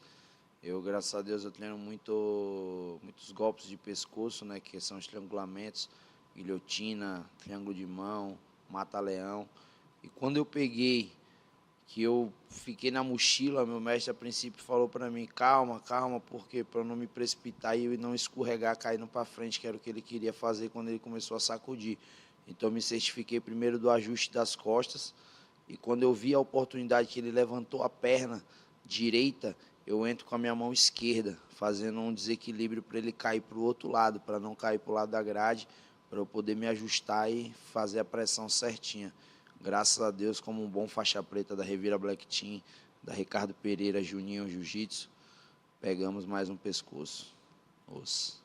Eu, graças a Deus, eu treino muitos golpes de pescoço, né? Que são estrangulamentos, guilhotina, triângulo de mão, mata-leão. E quando eu peguei, que eu fiquei na mochila, meu mestre a princípio falou para mim, calma, porque para eu não me precipitar e não escorregar caindo para frente, que era o que ele queria fazer quando ele começou a sacudir. Então, eu me certifiquei primeiro do ajuste das costas, e quando eu vi a oportunidade que ele levantou a perna direita, eu entro com a minha mão esquerda, fazendo um desequilíbrio para ele cair para o outro lado, para não cair para o lado da grade, para eu poder me ajustar e fazer a pressão certinha. Graças a Deus, como um bom faixa preta da Revira Black Team, da Ricardo Pereira Juninho Jiu-Jitsu, pegamos mais um pescoço. Osso.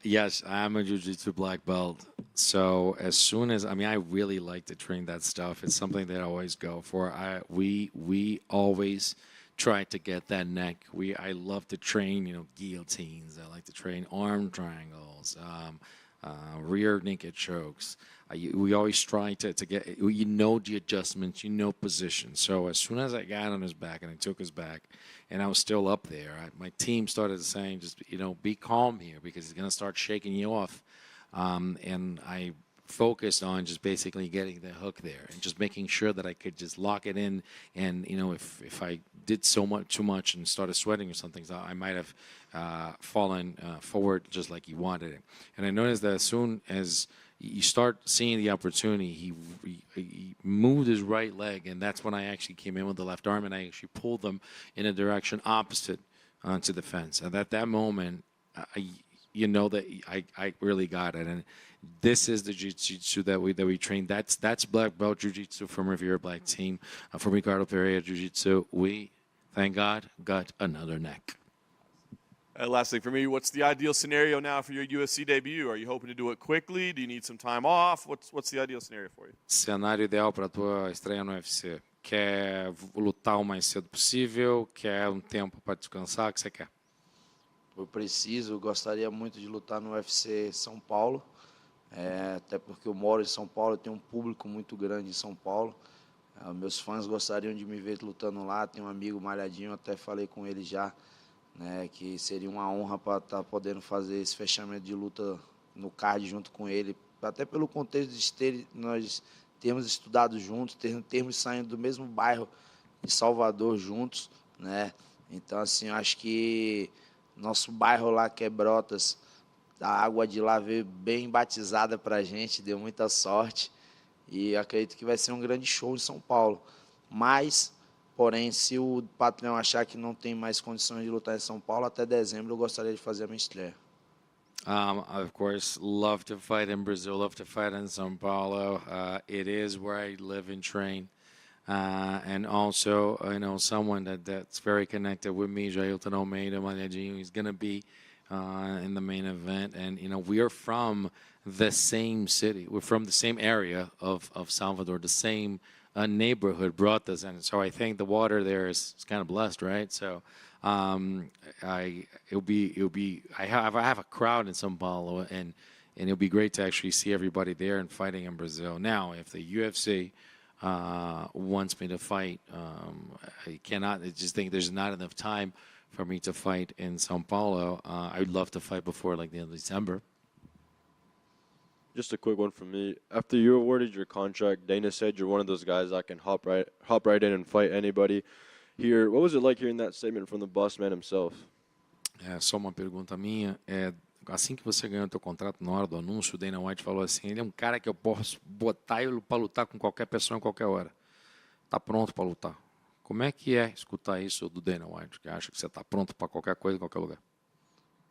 Yes, I'm a jiu-jitsu black belt. So as soon as, I really like to train that stuff. It's something that I always go for. We always try to get that neck. I love to train, guillotines. I like to train arm triangles, rear naked chokes. We always try to get, the adjustments, position. So as soon as I got on his back and I took his back, and I was still up there, my team started saying, just, be calm here because he's going to start shaking you off. And I focused on just basically getting the hook there and just making sure that I could just lock it in. And, if I did too much and started sweating or something, so I might have fallen forward just like he wanted it. And I noticed that as soon as you start seeing the opportunity, he moved his right leg, and that's when I actually came in with the left arm, and I actually pulled them in a direction opposite to the fence. And at that moment, that I really got it. And this is the jiu-jitsu that we train. That's black belt jiu-jitsu from Revere Black Team, from Ricardo Pereira Jiu-Jitsu. We, thank God, got another neck. Last thing for me, what's the ideal scenario now for your UFC debut? Are you hoping to do it quickly? Do you need some time off? What's the ideal scenario for you? Cenário ideal para a tua estreia no UFC. Quer lutar o mais cedo possível? Quer tempo para descansar? O que você quer? Eu gostaria muito de lutar no UFC São Paulo, até porque eu moro em São Paulo, eu tenho um público muito grande em São Paulo. Meus fãs gostariam de me ver lutando lá, tenho um amigo malhadinho, até falei com ele já né? Que seria uma honra para estar podendo fazer esse fechamento de luta no card junto com ele, até pelo contexto nós termos estudado juntos, termos saindo do mesmo bairro de Salvador juntos, né? Então, assim, eu acho que nosso bairro lá, que é Brotas, a água de lá veio bem batizada para a gente, deu muita sorte. E acredito que vai ser um grande show em São Paulo. Mas, porém, se o patrão achar que não tem mais condições de lutar em São Paulo, até dezembro eu gostaria de fazer a minha estreia. Of course, love to fight in Brazil, love to fight in São Paulo. It is where I live and train. And also, someone that's very connected with me, Jailton Almeida, Malhadinho, he's going to be in the main event. And, we are from the same city. We're from the same area of Salvador, the same neighborhood brought us. And so I think the water there is kind of blessed, right? So I have a crowd in São Paulo, and it'll be great to actually see everybody there and fighting in Brazil. Now, if the UFC wants me to fight, I cannot. I just think there's not enough time for me to fight in São Paulo. I would love to fight before like the end of December. Just a quick one from me. After you awarded your contract, Dana said you're one of those guys that can hop right in and fight anybody. Here, what was it like hearing that statement from the boss man himself? Só uma pergunta minha. Assim que você ganhou o teu contrato, na hora do anúncio, o Dana White falou assim, ele é um cara que eu posso botar ele para lutar com qualquer pessoa em qualquer hora. Tá pronto para lutar. Como é que é escutar isso do Dana White, que acha que você está pronto para qualquer coisa em qualquer lugar?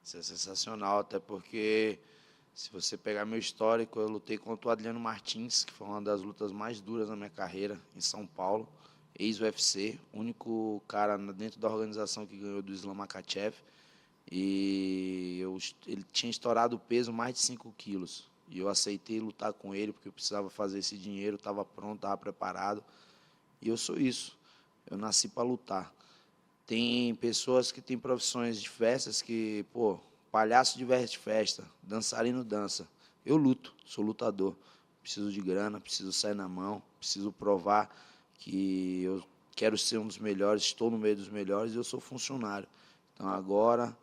Isso é sensacional, até porque se você pegar meu histórico, eu lutei contra o Adriano Martins, que foi uma das lutas mais duras na minha carreira, em São Paulo, ex-UFC, único cara dentro da organização que ganhou do Islam Makhachev. E ele tinha estourado o peso mais de 5 quilos. E eu aceitei lutar com ele porque eu precisava fazer esse dinheiro, estava pronto, estava preparado. E eu sou isso. Eu nasci para lutar. Tem pessoas que têm profissões diversas que, palhaço diverte festa, dançarino dança. Eu luto, sou lutador. Preciso de grana, preciso sair na mão, preciso provar que eu quero ser um dos melhores, estou no meio dos melhores e eu sou funcionário. Então agora,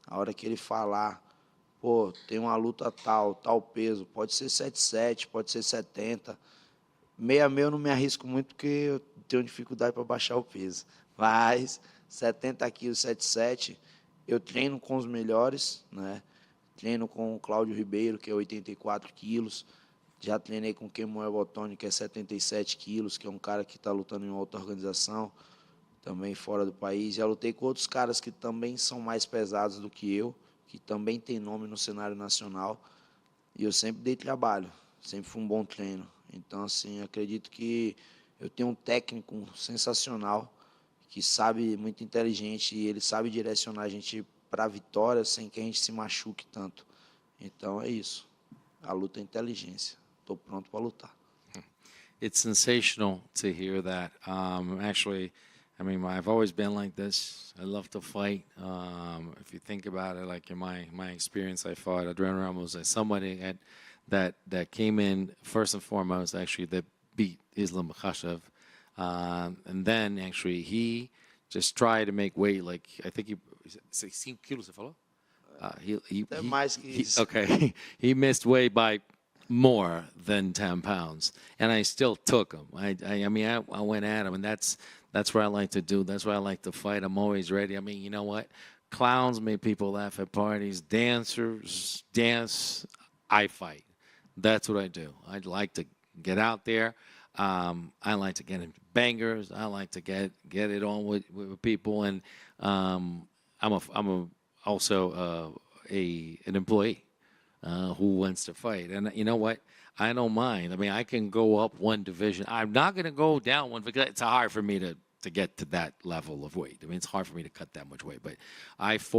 a hora que ele falar, tem uma luta tal peso, pode ser 77, pode ser 70, 66 eu não me arrisco muito porque eu tenho dificuldade para baixar o peso. Mas 70 quilos, 77, eu treino com os melhores, né? Treino com o Cláudio Ribeiro, que é 84 quilos. Já treinei com o Kemuel Botoni, que é 77 quilos, que é um cara que está lutando em outra organização, também fora do país. Já lutei com outros caras que também são mais pesados do que eu, que também tem nome no cenário nacional. E eu sempre dei trabalho, sempre fui um bom treino. Então, assim, acredito que eu tenho um técnico sensacional, que sabe, muito inteligente, e ele sabe direcionar a gente para a vitória sem que a gente se machuque tanto. Então, é isso. A luta é inteligência. Estou pronto para lutar. It's sensational to hear that. Actually, I've always been like this. I love to fight. If you think about it, like in my experience, I fought Adriano Ramos as somebody that came in first and foremost, actually, that beat Islam Makhachev. And then, actually, he just tried to make weight. Like, I think he 16 kilos, você falou? Okay. He missed weight by more than 10 pounds, and I still took him. I went at him, and that's what I like to do. That's why I like to fight. I'm always ready. You know what? Clowns make people laugh at parties. Dancers dance. I fight. That's what I do. I like to get out there. I like to get into bangers. I like to get it on with people, and I'm also an employee who wants to fight. And you know what? I don't mind. I can go up one division. I'm not going to go down one because it's hard for me to get to that level of weight. It's hard for me to cut that much weight. But I've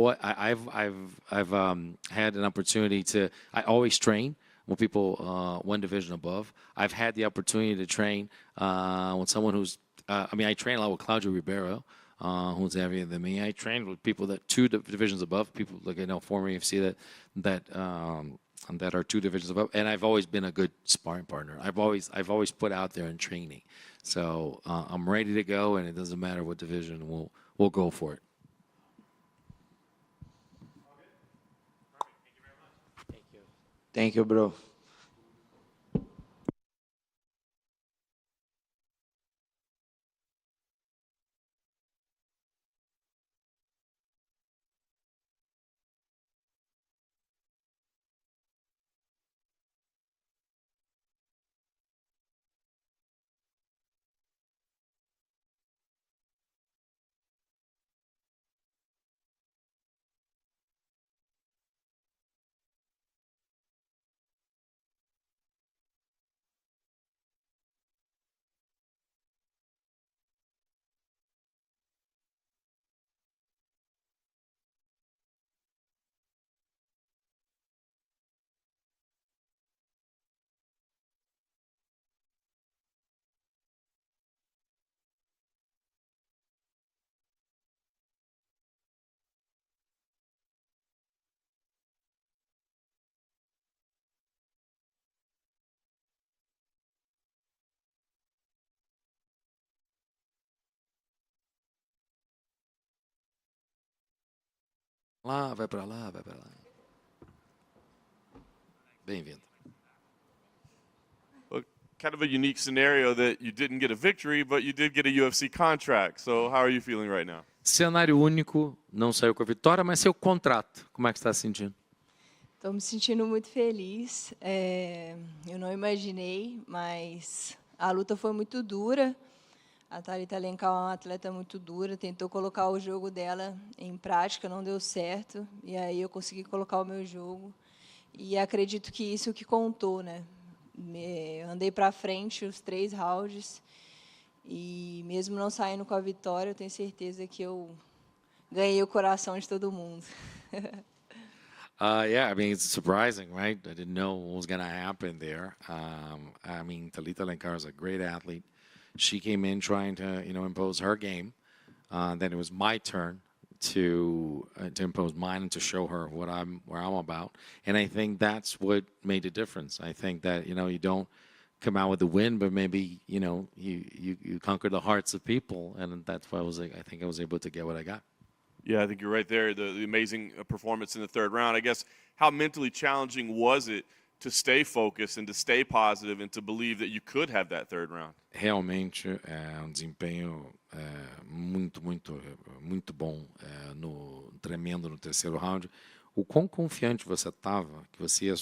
had an opportunity to. I always train with people one division above. I've had the opportunity to train with someone who's. I train a lot with Claudio Ribeiro, who's heavier than me. I trained with people that two divisions above, people like former UFC that are two divisions above, and I've always been a good sparring partner. I've always put out there in training, so I'm ready to go, and it doesn't matter what division, we'll go for it. Thank you, bro. Lá, vai para lá, vai para lá. Bem-vindo. Kind of a unique scenario that you didn't get a victory, but you did get a UFC contract. So how are you feeling right now? Cenário único, não saiu com a vitória, mas seu contrato. Como é que está se sentindo? Estou me sentindo muito feliz. Eu não imaginei, mas a luta foi muito dura. A Thalita Alencar é uma atleta muito dura, tentou colocar o jogo dela em prática, não deu certo. E aí eu consegui colocar o meu jogo. E acredito que isso que contou, né? Andei para frente os 3 rounds. E mesmo não saindo com a vitória, eu tenho certeza que eu ganhei o coração de todo mundo. Yeah, I mean, it's surprising, right? I didn't know what was going to happen there. I mean, Thalita Alencar is a great athlete. She came in trying to, impose her game. Then it was my turn to impose mine and to show her where I'm about. And I think that's what made the difference. I think that, you don't come out with a win, but maybe, you conquer the hearts of people. And that's why I think I was able to get what I got. Yeah, I think you're right there. The amazing performance in the third round. I guess, how mentally challenging was it to stay focused and to stay positive and to believe that you could have that third round? Realmente é desempenho muito bom, tremendo no terceiro round. O quão confiante você estava que você ia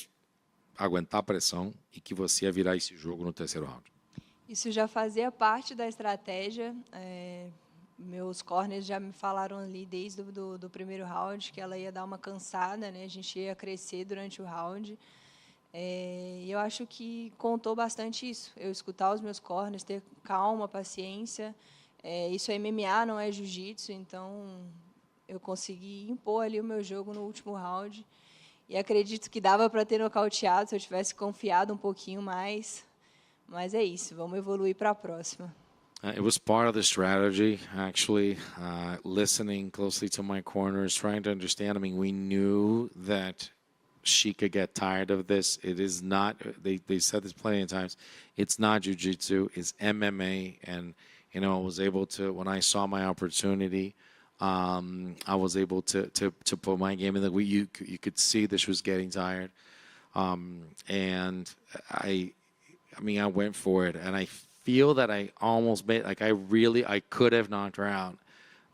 aguentar a pressão e que você ia virar esse jogo no terceiro round? Isso já fazia parte da estratégia. Meus corners já me falaram ali desde do primeiro round que ela ia dar uma cansada, né? A gente ia crescer durante o round. E eu acho que contou bastante isso. Eu escutar os meus corners, ter calma, paciência. Isso é MMA, não é jiu-jitsu, então eu consegui impor ali o meu jogo no último round. E acredito que dava para ter nocauteado se eu tivesse confiado um pouquinho mais. Mas é isso, vamos evoluir para a próxima. It was part of the strategy, actually, listening closely to my corners, trying to understand. I mean, we knew that she could get tired of this. It is not, they said this plenty of times, it's not jiu-jitsu, it's MMA. And, I was able to, when I saw my opportunity, I was able to put my game in. You could see that she was getting tired. And I went for it, and I feel that I almost made, I could have knocked her out,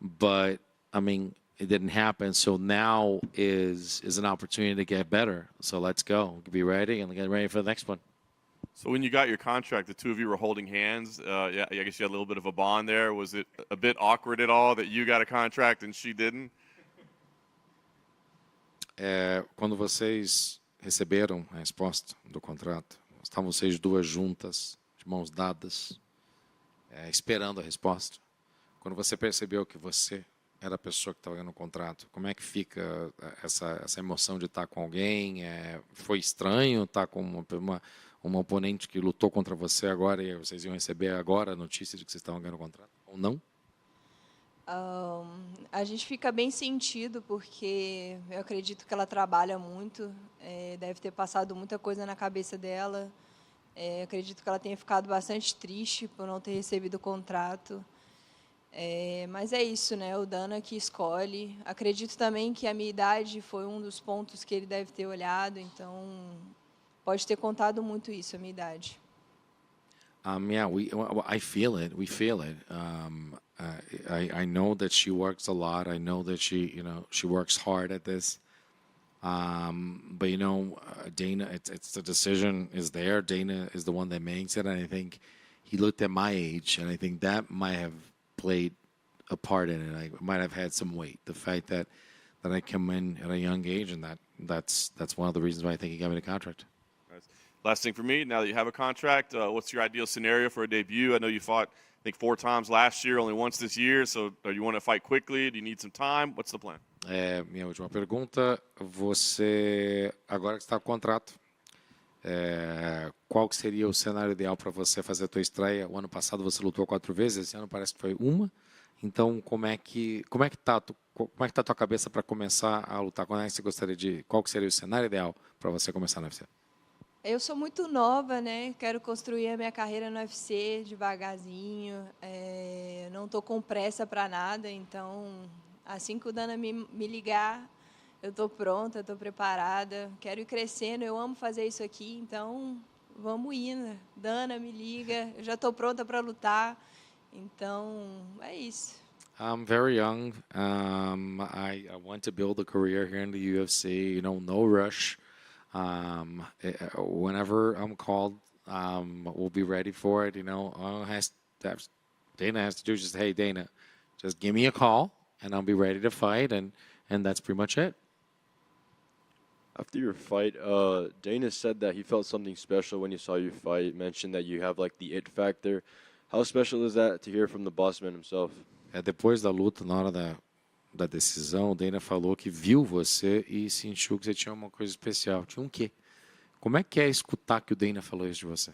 but it didn't happen. So now is an opportunity to get better. So let's go, be ready, and get ready for the next one. So when you got your contract, the two of you were holding hands. Yeah, I guess you had a little bit of a bond there. Was it a bit awkward at all that you got a contract and she didn't? Quando vocês receberam a resposta do contrato, estavam vocês duas juntas, de mãos dadas, esperando a resposta. Quando você percebeu que você era a pessoa que estava ganhando o contrato, como é que fica essa emoção de estar com alguém? Foi estranho estar com uma oponente que lutou contra você agora e vocês iam receber agora a notícia de que vocês estavam ganhando o contrato? Ou não? A gente fica bem sentido, porque eu acredito que ela trabalha muito, deve ter passado muita coisa na cabeça dela. Acredito que ela tenha ficado bastante triste por não ter recebido o contrato. Mas é isso, né? O Dana que escolhe. Acredito também que a minha idade foi um dos pontos que ele deve ter olhado. Então, pode ter contado muito isso, a minha idade. Yeah, I feel it. We feel it. I know that she works a lot. I know that she works hard at this. But Dana, it's the decision is there. Dana is the one that makes it, and I think he looked at my age, and I think that might have played a part in it. I might have had some weight. The fact that I come in at a young age, and that's one of the reasons why I think he got me the contract. Last thing for me, now that you have a contract, what's your ideal scenario for a debut? I know you fought, I think, 4 times last year, only once this year. So do you want to fight quickly? Do you need some time? What's the plan? Minha última pergunta, você, agora que está com o contrato, qual que seria o cenário ideal para você fazer a tua estreia? O ano passado você lutou 4 vezes, esse ano parece que foi uma. Então, como é que tá a tua cabeça para começar a lutar? Qual que seria o cenário ideal para você começar no UFC? Eu sou muito nova, né? Quero construir a minha carreira no UFC devagarzinho. Não estou com pressa para nada, então assim que o Dana me ligar, eu estou pronta, estou preparada. Quero ir crescendo, eu amo fazer isso aqui, então vamos indo. Dana me liga, eu já estou pronta para lutar. Então é isso. I'm very young. I want to build a career here in the UFC. No rush. Whenever I'm called, we'll be ready for it. Dana has to do just, hey, Dana, just give me a call and I'll be ready to fight, and that's pretty much it. After your fight, Dana said that he felt something special when he saw you fight. Mentioned that you have like the it factor. How special is that to hear from the boss man himself? Depois da luta, na hora da decisão, o Dana falou que viu você e sentiu que você tinha uma coisa especial. Tinha um quê? Como é que é escutar que o Dana falou isso de você?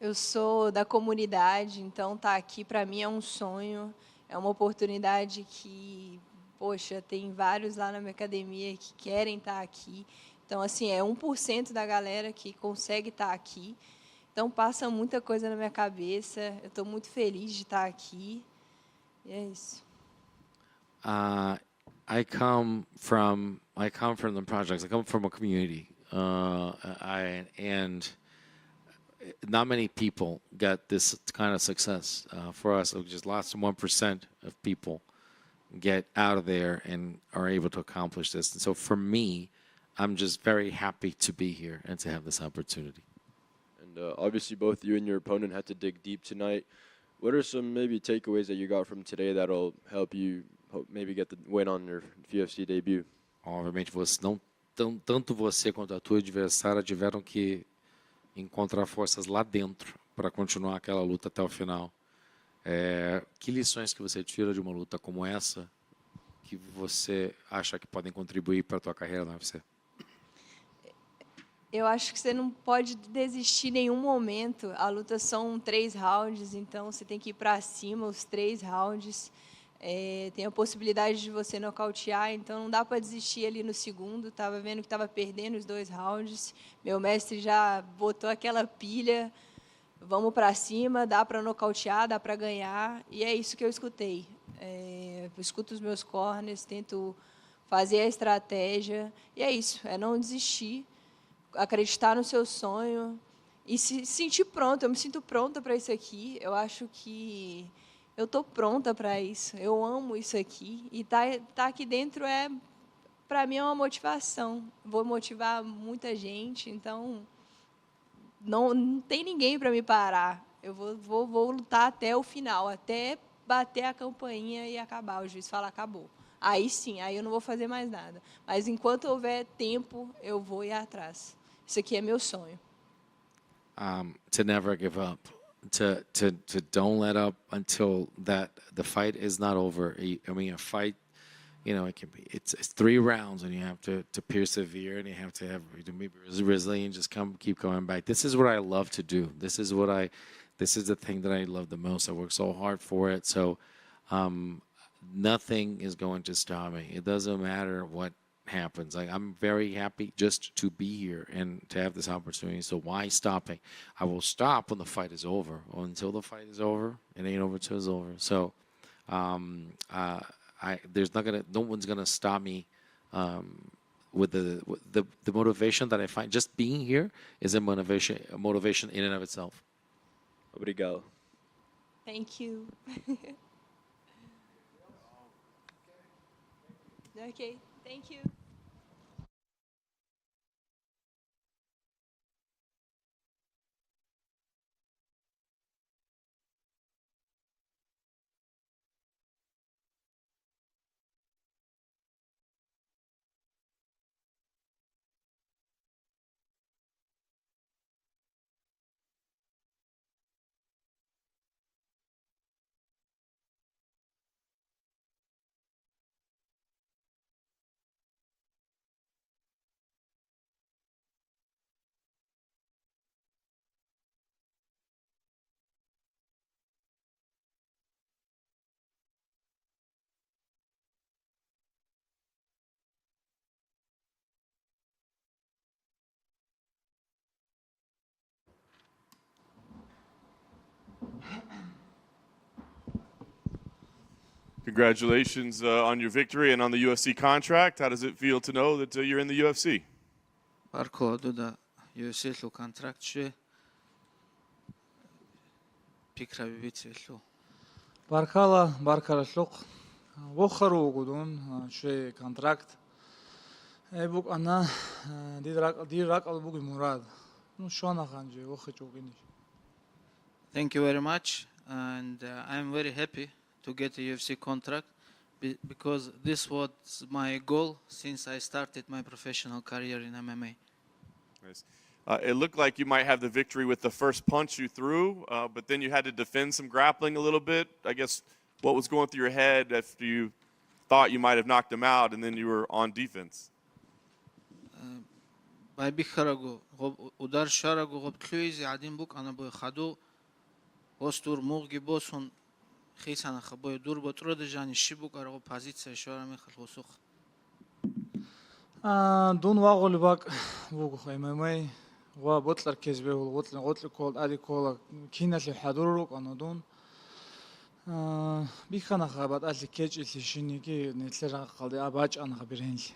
Eu sou da comunidade, então estar aqui para mim é um sonho, é uma oportunidade que, poxa, tem vários lá na minha academia que querem estar aqui. Então, assim, é 1% da galera que consegue estar aqui. Então, passa muita coisa na minha cabeça. Eu estou muito feliz de estar aqui. E é isso. I come from the projects. I come from a community, and not many people get this kind of success. For us, just less than 1% of people get out of there and are able to accomplish this. And so, for me, I'm just very happy to be here and to have this opportunity. And obviously, both you and your opponent had to dig deep tonight. What are some maybe takeaways that you got from today that'll help you maybe get the win on your UFC debut? Obviamente, tanto você quanto a tua adversária tiveram que encontrar forças lá dentro para continuar aquela luta até o final. Que lições que você tira de uma luta como essa que você acha que podem contribuir para a tua carreira na UFC? Eu acho que você não pode desistir em nenhum momento. A luta são 3 rounds, então você tem que ir para cima os 3 rounds. Tem a possibilidade de você nocautear, então não dá para desistir ali no segundo. Estava vendo que estava perdendo os 2 rounds. Meu mestre já botou aquela pilha. Vamos para cima, dá para nocautear, dá para ganhar. E é isso que eu escutei. Eu escuto os meus corners, tento fazer a estratégia. E é isso, é não desistir. Acreditar no seu sonho e se sentir pronta. Eu me sinto pronta para isso aqui. Eu acho que eu estou pronta para isso. Eu amo isso aqui. E tá aqui dentro para mim, é uma motivação. Vou motivar muita gente. Então, não tem ninguém para me parar. Eu vou lutar até o final, até bater a campainha e acabar. O juiz fala, acabou. Aí sim, aí eu não vou fazer mais nada. Mas enquanto houver tempo, eu vou ir atrás. Isso aqui é meu sonho. To never give up, to don't let up until the fight is not over. I mean, a fight, it's 3 rounds, and you have to persevere, and you have to be resilient. Just keep going back. This is what I love to do. This is the thing that I love the most. I work so hard for it. So, nothing is going to stop me. It doesn't matter what happens. I'm very happy just to be here and to have this opportunity. So why stopping? I will stop when the fight is over. Until the fight is over, it ain't over till it's over. So no one's gonna stop me the motivation that I find just being here is a motivation in and of itself. Obrigado. Thank you. Okay, thank you. Congratulations on your victory and on the UFC contract. How does it feel to know that you're in the UFC? Barko da UFC lo contract she pikra bibitsello. Barkala barkaralluk. Wokharu gudun she contract. Ebuk ana dirak albugi murad. No shona khanje wokhachugini. Thank you very much, and I'm very happy to get a UFC contract because this was my goal since I started my professional career in MMA. Nice. It looked like you might have the victory with the first punch you threw, but then you had to defend some grappling a little bit. I guess what was going through your head after you thought you might have knocked him out and then you were on defense? By Bikharago, Udar Sharago, Hoptluiz, Adim Book, and Abu Khadu, Ostur Murgi Boson, Hisana Haboy Durbo Trodejan, Shibuk, or Opazitsa, Shoram Hosuk. Don't waggle back, Wog MMA, Wa Butler Kesville, what called Adikola, Kinatli Haduruk, Anodun. Bikana, but as the cage is Shiniki, Netlera, the Abach, and Habirensi.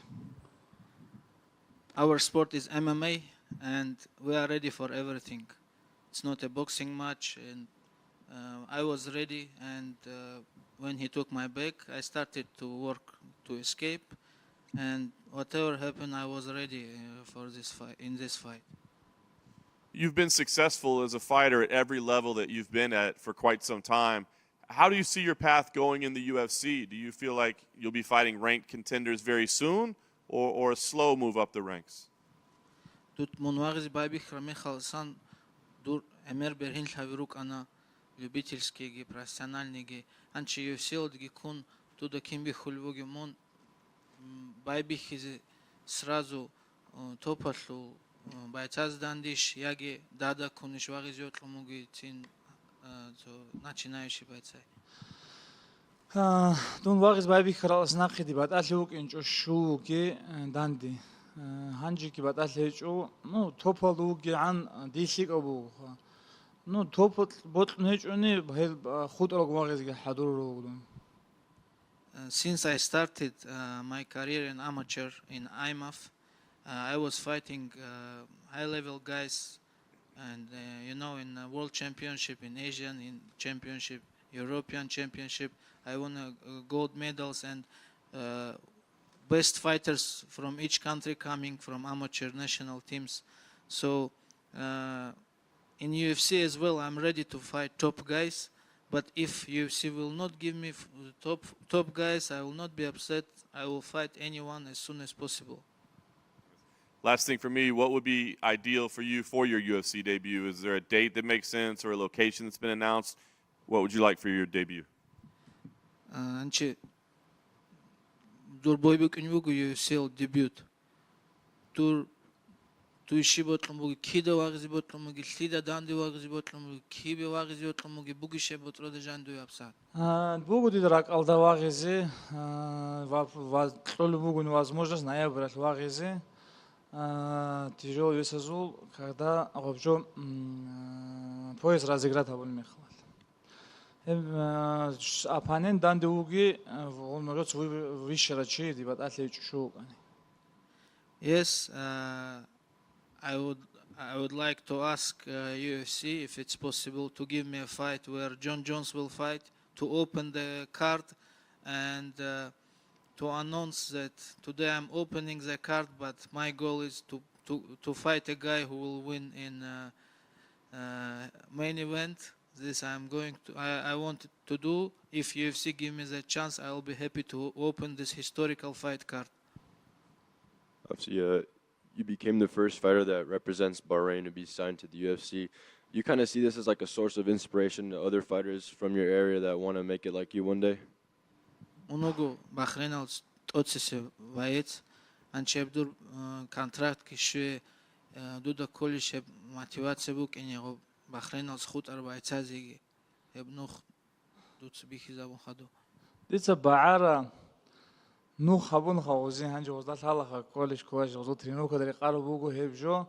Our sport is MMA, and we are ready for everything. It's not a boxing match, and I was ready. And when he took my back, I started to work to escape. And whatever happened, I was ready for this fight. In this fight, you've been successful as a fighter at every level that you've been at for quite some time. How do you see your path going in the UFC? Do you feel like you'll be fighting ranked contenders very soon? Or a slow move up the ranks? Тут Монварис Байбих Рамихал Сан Дур Эмер Берхин Хавирук Ана любительские профессиональные анчи UFC ги кун туда кимби хульвоги мон Байбих из сразу топашлу бойцаз дандиш яги дада куниш вагизет ломуги тин начинающий бойцы. Don't worry, baby. Khalas naqidi, but asluk incho shuki dandi. Hanjiki, but aslecho no topalugi an disik abu. No topot bot nechuni khud algwagizga haduru. Since I started my career in amateur in IMAF, I was fighting high-level guys, and in World Championship, in Asian in Championship, European Championship. I won gold medals and best fighters from each country coming from amateur national teams. So in UFC as well, I'm ready to fight top guys. But if UFC will not give me top guys, I will not be upset. I will fight anyone as soon as possible. Last thing for me, what would be ideal for you for your UFC debut? Is there a date that makes sense or a location that's been announced? What would you like for your debut? Anche dur boybuk unvugu UFC debut. Tu shibotlomugi kida wagzi botlomugi lida dandi wagzi botlomugi kibe wagzi botlomugi bugi shebotro de jandu yapsat. Бугу дидрак алда вагизи, тлолу бугу невозможность ноябрь вагизи. Тяжелый весозул, когда вообще пояс разыграть обо мне хватит. Оппонент дандуги, он может выше рачи, дебат атлет шоу. Yes, I would like to ask UFC if it's possible to give me a fight where John Jones will fight, to open the card and to announce that today I'm opening the card, but my goal is to fight a guy who will win in main event. This I want to do. If UFC give me the chance, I will be happy to open this historical fight card. Obviously, you became the first fighter that represents Bahrain to be signed to the UFC. You kind of see this as like a source of inspiration to other fighters from your area that want to make it like you one day? Много Бахрейналс тотсесе ваец анчебдур контракт кишве дуда колишеб мотивация бук инего Бахрейналс худ арбайцазиги ебнух дуц бихи забун хадо. Дица баара ну хабун хаузи ханжи воздал халаха колиш коаш зо трину кадри қару бугу хебжо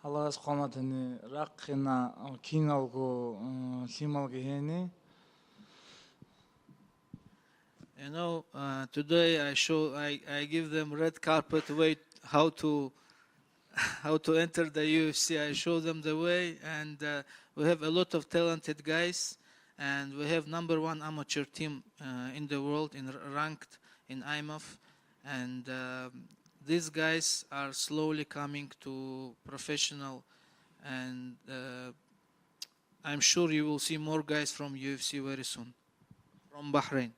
халас қоматани раққина киналго лималги хени. You know, today I give them red carpet way how to enter the UFC. I show them the way, and we have a lot of talented guys, and we have #1 amateur team in the world, ranked in IMAF, and these guys are slowly coming to professional, and I'm sure you will see more guys from UFC very soon, from Bahrain.